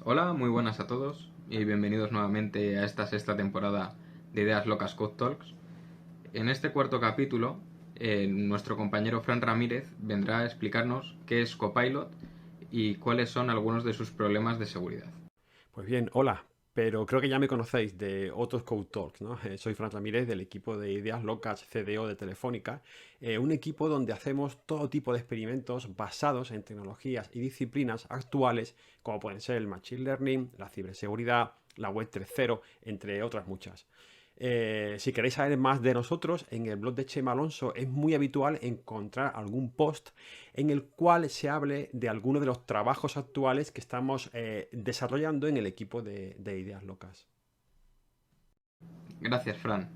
Hola, muy buenas a todos y bienvenidos nuevamente a esta sexta temporada de Ideas Locas Code Talks. En este cuarto capítulo, nuestro compañero Fran Ramírez vendrá a explicarnos qué es Copilot y cuáles son algunos de sus problemas de seguridad. Pues bien, hola, pero creo que ya me conocéis de otros Code Talks, ¿no? Soy Fran Ramírez del equipo de Ideas Locas CDO de Telefónica, un equipo donde hacemos todo tipo de experimentos basados en tecnologías y disciplinas actuales, como pueden ser el Machine Learning, la ciberseguridad, la Web 3.0, entre otras muchas. Si queréis saber más de nosotros, en el blog de Chema Alonso es muy habitual encontrar algún post en el cual se hable de alguno de los trabajos actuales que estamos desarrollando en el equipo de Ideas Locas. Gracias, Fran.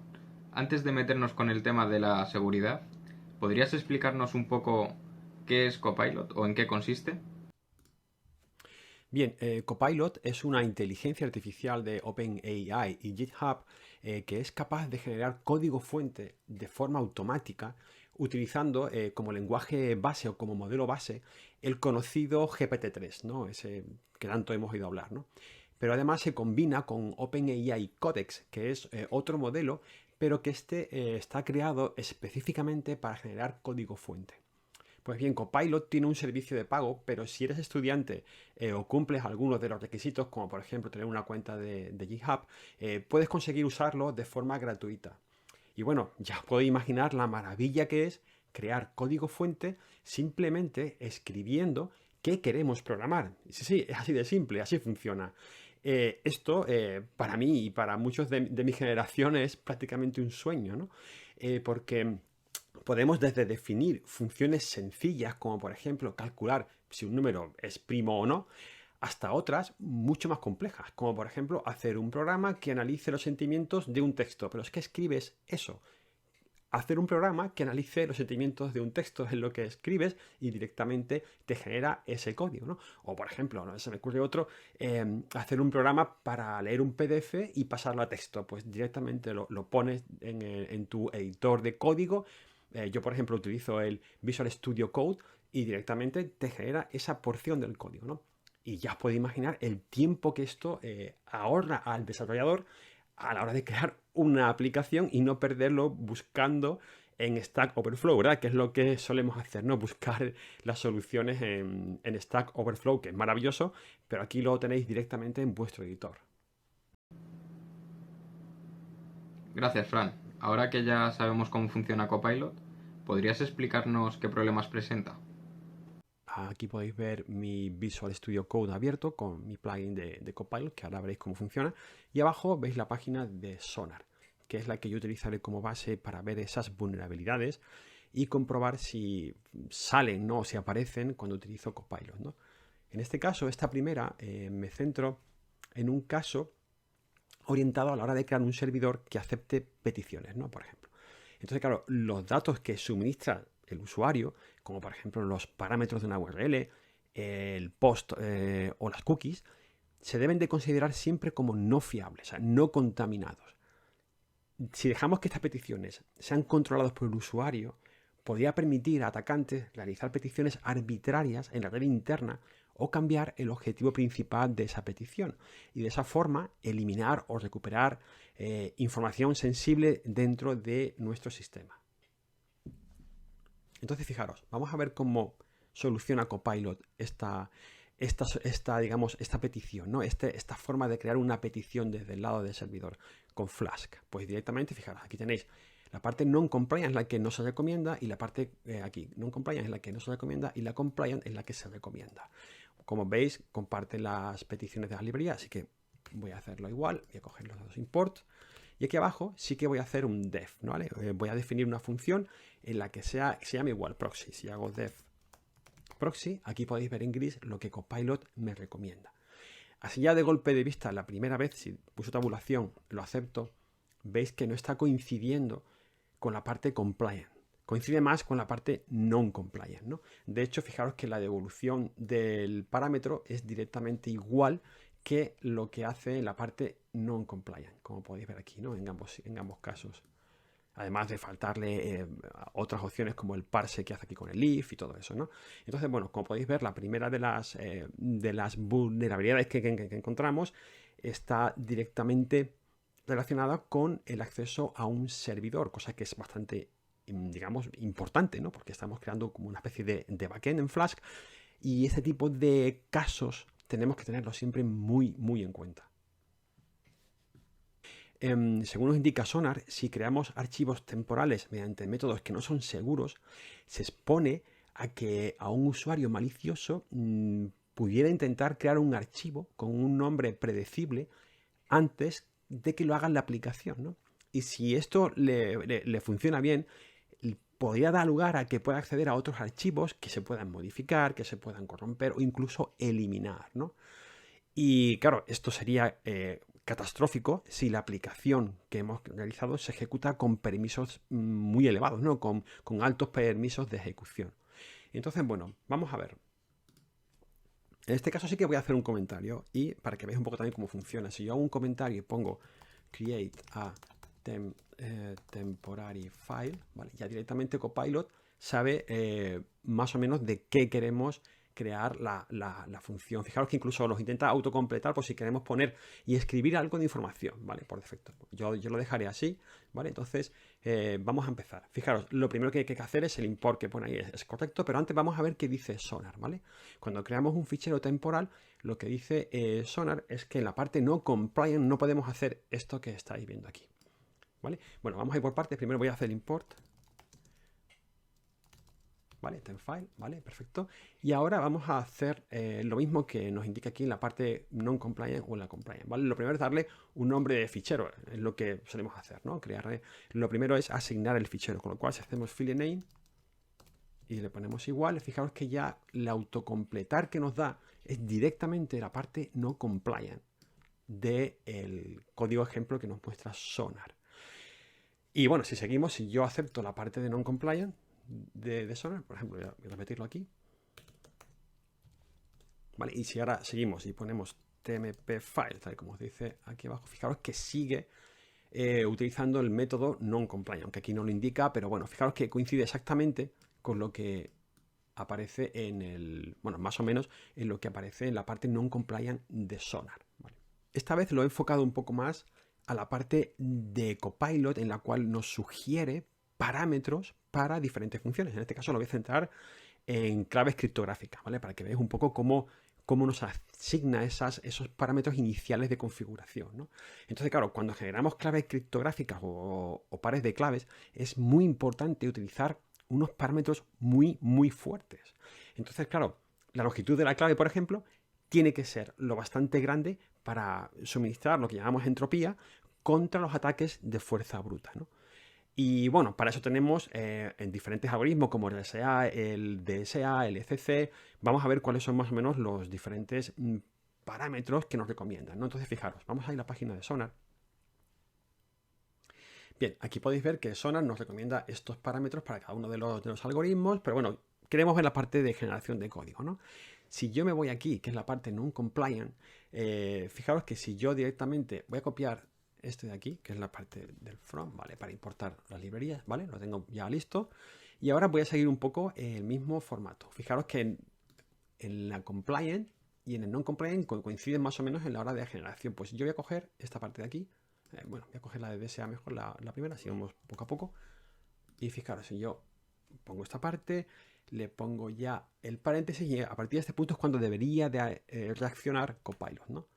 Antes de meternos con el tema de la seguridad, ¿podrías explicarnos un poco qué es Copilot o en qué consiste? Bien, Copilot es una inteligencia artificial de OpenAI y GitHub que es capaz de generar código fuente de forma automática utilizando como lenguaje base o como modelo base el conocido GPT-3, ¿no? Ese que tanto hemos oído hablar, ¿no? Pero además se combina con OpenAI Codex, que es otro modelo, pero que está creado específicamente para generar código fuente. Pues bien, Copilot tiene un servicio de pago, pero si eres estudiante o cumples algunos de los requisitos, como por ejemplo tener una cuenta de GitHub, puedes conseguir usarlo de forma gratuita. Y bueno, ya os podéis imaginar la maravilla que es crear código fuente simplemente escribiendo qué queremos programar. Sí, sí, es así de simple, así funciona. Esto para mí y para muchos de mi generación es prácticamente un sueño, ¿no? Porque podemos desde definir funciones sencillas, como por ejemplo calcular si un número es primo o no, hasta otras mucho más complejas, como por ejemplo hacer un programa que analice los sentimientos de un texto. Pero es que escribes eso. Hacer un programa que analice los sentimientos de un texto es lo que escribes y directamente te genera ese código, ¿no? O por ejemplo, ¿no? Se me ocurre otro, hacer un programa para leer un PDF y pasarlo a texto. Pues directamente lo pones en tu editor de código. Yo, por ejemplo, utilizo el Visual Studio Code y directamente te genera esa porción del código, ¿no? Y ya os podéis imaginar el tiempo que esto ahorra al desarrollador a la hora de crear una aplicación y no perderlo buscando en Stack Overflow, ¿verdad? Que es lo que solemos hacer, ¿no? Buscar las soluciones en Stack Overflow, que es maravilloso, pero aquí lo tenéis directamente en vuestro editor. Gracias, Fran. Ahora que ya sabemos cómo funciona Copilot, ¿podrías explicarnos qué problemas presenta? Aquí podéis ver mi Visual Studio Code abierto con mi plugin de Copilot, que ahora veréis cómo funciona. Y abajo veis la página de Sonar, que es la que yo utilizaré como base para ver esas vulnerabilidades y comprobar si salen, ¿no? O si aparecen cuando utilizo Copilot, ¿no? En este caso, esta primera, me centro en un caso orientado a la hora de crear un servidor que acepte peticiones, ¿no? Por ejemplo. Entonces, claro, los datos que suministra el usuario, como por ejemplo los parámetros de una URL, el post o las cookies, se deben de considerar siempre como no fiables, o sea, no contaminados. Si dejamos que estas peticiones sean controladas por el usuario, podría permitir a atacantes realizar peticiones arbitrarias en la red interna o cambiar el objetivo principal de esa petición y de esa forma eliminar o recuperar información sensible dentro de nuestro sistema. Entonces, fijaros, vamos a ver cómo soluciona Copilot digamos, esta petición, ¿no? Esta forma de crear una petición desde el lado del servidor con Flask. Pues directamente, fijaros, aquí tenéis la parte non-compliant es la que no se recomienda y la parte aquí non-compliant es la que no se recomienda y la compliant es la que se recomienda. Como veis, comparte las peticiones de la librería, así que voy a hacerlo igual. Voy a coger los datos import. Y aquí abajo sí que voy a hacer un def, ¿no? ¿Vale? Voy a definir una función en la que se llame igual proxy. Si hago def proxy, aquí podéis ver en gris lo que Copilot me recomienda. Así ya de golpe de vista, la primera vez, si puso tabulación, lo acepto, veis que no está coincidiendo con la parte compliant. Coincide más con la parte non-compliant, ¿no? De hecho, fijaros que la devolución del parámetro es directamente igual que lo que hace la parte non-compliant, como podéis ver aquí, ¿no? En ambos casos. Además de faltarle otras opciones como el parse que hace aquí con el if y todo eso, ¿no? Entonces, bueno, como podéis ver, la primera de las vulnerabilidades que encontramos está directamente relacionada con el acceso a un servidor, cosa que es bastante, digamos, importante, ¿no? Porque estamos creando como una especie de backend en Flask y este tipo de casos tenemos que tenerlo siempre muy, muy en cuenta. Según nos indica Sonar, si creamos archivos temporales mediante métodos que no son seguros, se expone a que a un usuario malicioso pudiera intentar crear un archivo con un nombre predecible antes de que lo haga la aplicación, ¿no? Y si esto le funciona bien, podría dar lugar a que pueda acceder a otros archivos que se puedan modificar, que se puedan corromper o incluso eliminar, ¿no? Y claro, esto sería catastrófico si la aplicación que hemos realizado se ejecuta con permisos muy elevados, ¿no? Con altos permisos de ejecución. Entonces, bueno, vamos a ver. En este caso sí que voy a hacer un comentario y para que veáis un poco también cómo funciona. Si yo hago un comentario y pongo create a temporary file, ¿vale? Ya directamente Copilot sabe más o menos de qué queremos crear la función. Fijaros que incluso nos intenta autocompletar por si queremos poner y escribir algo de información, ¿vale? Por defecto. Yo lo dejaré así, ¿vale? Entonces, vamos a empezar. Fijaros, lo primero que hay que hacer es el import que pone ahí, es correcto, pero antes vamos a ver qué dice Sonar, ¿vale? Cuando creamos un fichero temporal, lo que dice Sonar es que en la parte no compliant no podemos hacer esto que estáis viendo aquí, ¿vale? Bueno, vamos a ir por partes. Primero voy a hacer el import. ¿Vale? Temfile, ¿vale? Perfecto. Y ahora vamos a hacer lo mismo que nos indica aquí en la parte non-compliant o en la compliant, ¿vale? Lo primero es darle un nombre de fichero, es lo que solemos hacer, ¿no? Lo primero es asignar el fichero, con lo cual si hacemos file name y le ponemos igual, fijaros que ya el autocompletar que nos da es directamente la parte no compliant del código ejemplo que nos muestra Sonar. Y bueno, si seguimos, si yo acepto la parte de non-compliant de Sonar, por ejemplo, voy a repetirlo aquí. Vale, y si ahora seguimos y ponemos tmp file, tal como os dice aquí abajo, fijaros que sigue utilizando el método non-compliant, aunque aquí no lo indica, pero bueno, fijaros que coincide exactamente con lo que aparece en el, bueno, más o menos en lo que aparece en la parte non-compliant de Sonar. ¿Vale? Esta vez lo he enfocado un poco más a la parte de Copilot, en la cual nos sugiere parámetros para diferentes funciones. En este caso lo voy a centrar en claves criptográficas, ¿vale? Para que veáis un poco cómo nos asigna esos parámetros iniciales de configuración, ¿no? Entonces, claro, cuando generamos claves criptográficas o pares de claves, es muy importante utilizar unos parámetros muy, muy fuertes. Entonces, claro, la longitud de la clave, por ejemplo, tiene que ser lo bastante grande para suministrar lo que llamamos entropía contra los ataques de fuerza bruta, ¿no? Y bueno, para eso tenemos en diferentes algoritmos como el RSA, el DSA, el ECC. Vamos a ver cuáles son más o menos los diferentes parámetros que nos recomiendan, ¿no? Entonces, fijaros, vamos a ir a la página de Sonar. Bien, aquí podéis ver que Sonar nos recomienda estos parámetros para cada uno de los algoritmos, pero bueno, queremos ver la parte de generación de código, ¿no? Si yo me voy aquí, que es la parte non-compliant, fijaros que si yo directamente voy a copiar este de aquí, que es la parte del from, ¿vale? Para importar las librerías, ¿vale? Lo tengo ya listo. Y ahora voy a seguir un poco el mismo formato. Fijaros que en la compliant y en el non-compliant coinciden más o menos en la hora de generación. Pues yo voy a coger esta parte de aquí. Bueno, voy a coger la de DSA mejor, la primera, así vamos poco a poco. Y fijaros, si yo pongo esta parte, le pongo ya el paréntesis y a partir de este punto es cuando debería de reaccionar Copilot, ¿no?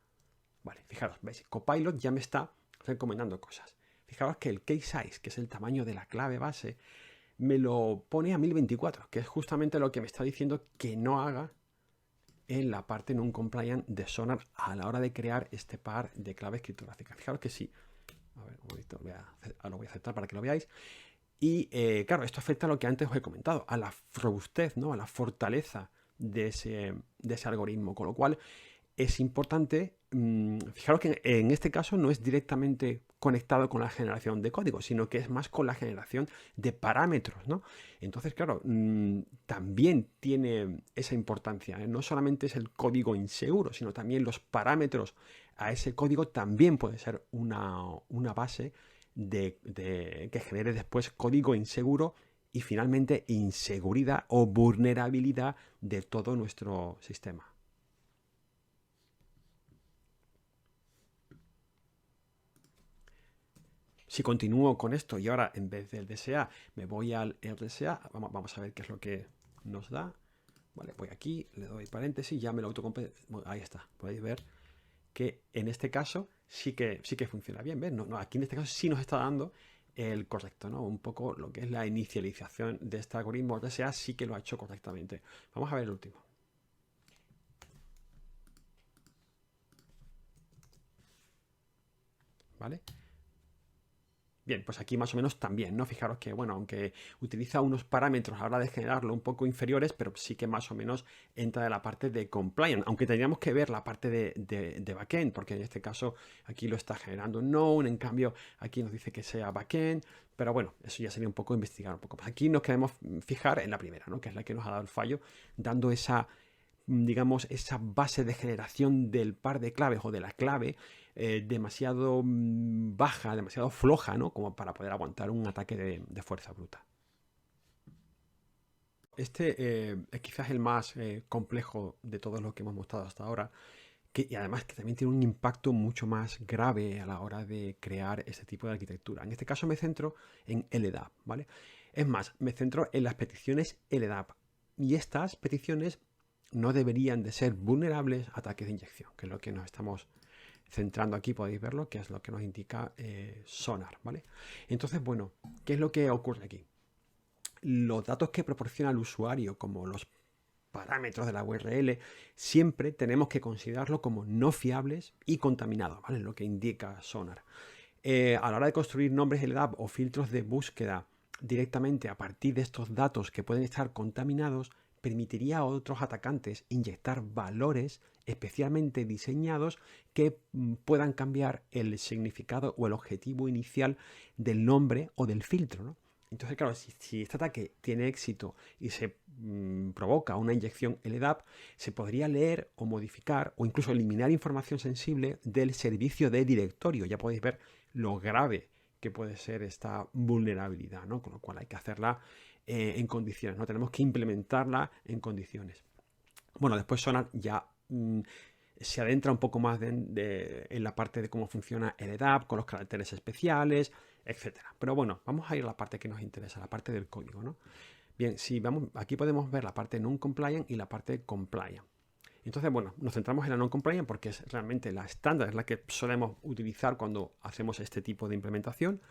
Vale, fijaros, veis, Copilot ya me está recomendando cosas. Fijaros que el case size, que es el tamaño de la clave base, me lo pone a 1024, que es justamente lo que me está diciendo que no haga en la parte non-compliant de Sonar a la hora de crear este par de claves criptográficas. Fijaros que sí. A ver, un momento, lo voy a aceptar para que lo veáis. Y claro, esto afecta a lo que antes os he comentado, a la robustez, ¿no? A la fortaleza de ese algoritmo. Con lo cual es importante, fijaros que en este caso no es directamente conectado con la generación de código, sino que es más con la generación de parámetros, ¿no? Entonces, claro, también tiene esa importancia, ¿eh? No solamente es el código inseguro, sino también los parámetros a ese código también puede ser una base que genere después código inseguro y finalmente inseguridad o vulnerabilidad de todo nuestro sistema. Si continúo con esto y ahora en vez del DSA me voy al RSA, vamos a ver qué es lo que nos da. Vale, voy aquí, le doy paréntesis, ya me lo autocompleta. Bueno, ahí está, podéis ver que en este caso sí que funciona bien. ¿Ves? No, aquí en este caso sí nos está dando el correcto, ¿no? Un poco lo que es la inicialización de este algoritmo RSA sí que lo ha hecho correctamente. Vamos a ver el último. ¿Vale? Bien, pues aquí más o menos también, ¿no? Fijaros que, bueno, aunque utiliza unos parámetros a la hora de generarlo un poco inferiores, pero sí que más o menos entra de la parte de compliance, aunque tendríamos que ver la parte de backend, porque en este caso aquí lo está generando known, en cambio aquí nos dice que sea backend, pero bueno, eso ya sería un poco investigar un poco más. Aquí nos queremos fijar en la primera, ¿no? Que es la que nos ha dado el fallo, dando esa, digamos, esa base de generación del par de claves o de la clave demasiado baja, demasiado floja, ¿no? Como para poder aguantar un ataque de fuerza bruta. Este es quizás el más complejo de todos los que hemos mostrado hasta ahora, y además que también tiene un impacto mucho más grave a la hora de crear este tipo de arquitectura. En este caso me centro en LDAP, ¿vale? Es más, me centro en las peticiones LDAP, y estas peticiones no deberían de ser vulnerables a ataques de inyección, que es lo que nos estamos centrando aquí, podéis verlo, que es lo que nos indica Sonar, ¿vale? Entonces, bueno, ¿qué es lo que ocurre aquí? Los datos que proporciona el usuario, como los parámetros de la URL, siempre tenemos que considerarlo como no fiables y contaminados, ¿vale? Lo que indica Sonar. A la hora de construir nombres LDAP o filtros de búsqueda directamente a partir de estos datos que pueden estar contaminados, permitiría a otros atacantes inyectar valores especialmente diseñados que puedan cambiar el significado o el objetivo inicial del nombre o del filtro, ¿no? Entonces, claro, si este ataque tiene éxito y se provoca una inyección LDAP, se podría leer o modificar o incluso eliminar información sensible del servicio de directorio. Ya podéis ver lo grave que puede ser esta vulnerabilidad, ¿no? Con lo cual hay que hacerla en condiciones, ¿no? Tenemos que implementarla en condiciones. Bueno, después Sonar ya se adentra un poco más en la parte de cómo funciona el LDAP, con los caracteres especiales, etcétera. Pero bueno, vamos a ir a la parte que nos interesa, la parte del código, ¿no? Bien, si vamos, aquí podemos ver la parte non-compliant y la parte compliant. Entonces, bueno, nos centramos en la non-compliant porque es realmente la estándar, es la que solemos utilizar cuando hacemos este tipo de implementación.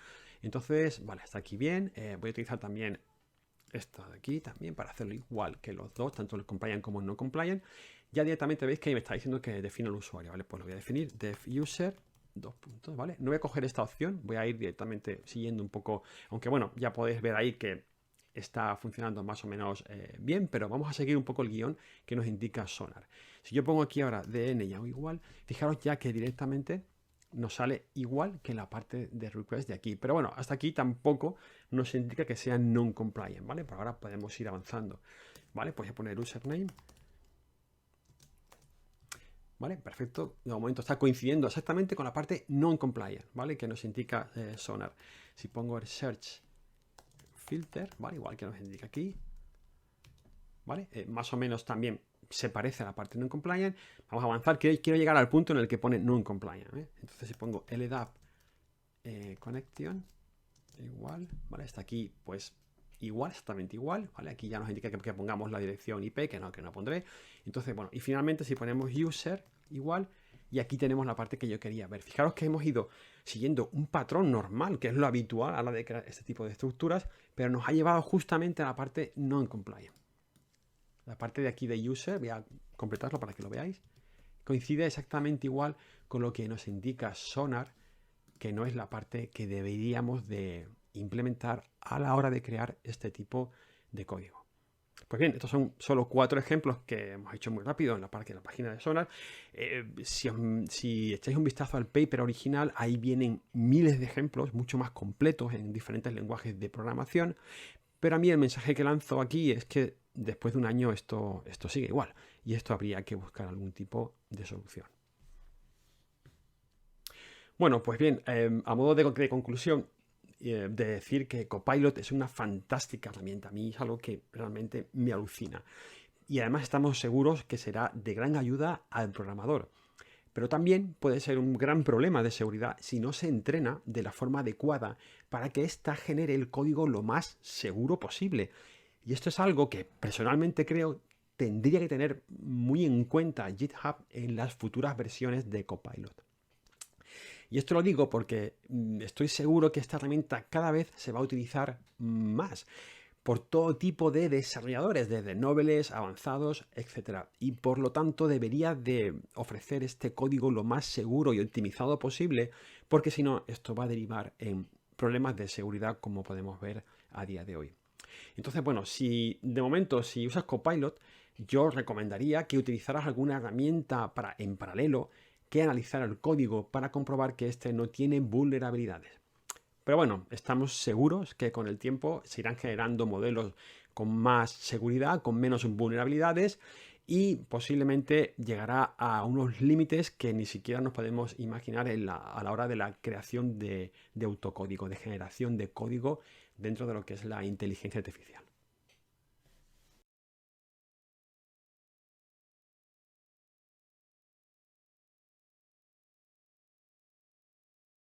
Entonces, vale, hasta aquí bien. Voy a utilizar también esto de aquí también para hacerlo igual que los dos, tanto el compliant como el non-compliant. Ya directamente veis que me está diciendo que defino el usuario, ¿vale? Pues lo voy a definir def user, dos puntos, ¿vale? No voy a coger esta opción, voy a ir directamente siguiendo un poco, aunque bueno, ya podéis ver ahí que está funcionando más o menos bien, pero vamos a seguir un poco el guión que nos indica Sonar. Si yo pongo aquí ahora dn y hago igual, fijaros ya que directamente nos sale igual que la parte de request de aquí. Pero bueno, hasta aquí tampoco nos indica que sea non-compliant, ¿vale? Por ahora podemos ir avanzando. ¿Vale? Pues voy a poner username. ¿Vale? Perfecto. De momento está coincidiendo exactamente con la parte non-compliant, ¿vale? Que nos indica Sonar. Si pongo el search filter, ¿vale? Igual que nos indica aquí, ¿vale? Más o menos también se parece a la parte non-compliant. Vamos a avanzar, quiero llegar al punto en el que pone non-compliant, ¿eh? Entonces si pongo LDAP connection, igual, ¿vale? Está aquí, pues igual, exactamente igual, ¿vale? Aquí ya nos indica que pongamos la dirección IP, que no pondré. Entonces, bueno, y finalmente si ponemos user, igual, y aquí tenemos la parte que yo quería ver. Fijaros que hemos ido siguiendo un patrón normal, que es lo habitual a la de crear este tipo de estructuras, pero nos ha llevado justamente a la parte non-compliant. La parte de aquí de user, voy a completarlo para que lo veáis, coincide exactamente igual con lo que nos indica Sonar, que no es la parte que deberíamos de implementar a la hora de crear este tipo de código. Pues bien, estos son solo 4 ejemplos que hemos hecho muy rápido en la página de Sonar. Si echáis un vistazo al paper original, ahí vienen miles de ejemplos, mucho más completos en diferentes lenguajes de programación. Pero a mí el mensaje que lanzo aquí es que después de un año esto sigue igual. Y esto habría que buscar algún tipo de solución. Bueno, pues bien, a modo de conclusión, de decir que Copilot es una fantástica herramienta. A mí es algo que realmente me alucina. Y además estamos seguros que será de gran ayuda al programador. Pero también puede ser un gran problema de seguridad si no se entrena de la forma adecuada para que ésta genere el código lo más seguro posible. Y esto es algo que personalmente creo tendría que tener muy en cuenta GitHub en las futuras versiones de Copilot. Y esto lo digo porque estoy seguro que esta herramienta cada vez se va a utilizar más por todo tipo de desarrolladores, desde nobles, avanzados, etc. Y por lo tanto debería de ofrecer este código lo más seguro y optimizado posible, porque si no, esto va a derivar en problemas de seguridad como podemos ver a día de hoy. Entonces, bueno, si de momento, si usas Copilot, yo recomendaría que utilizaras alguna herramienta en paralelo que analizara el código para comprobar que este no tiene vulnerabilidades. Pero bueno, estamos seguros que con el tiempo se irán generando modelos con más seguridad, con menos vulnerabilidades y posiblemente llegará a unos límites que ni siquiera nos podemos imaginar a la hora de la creación de autocódigo, de generación de código dentro de lo que es la inteligencia artificial.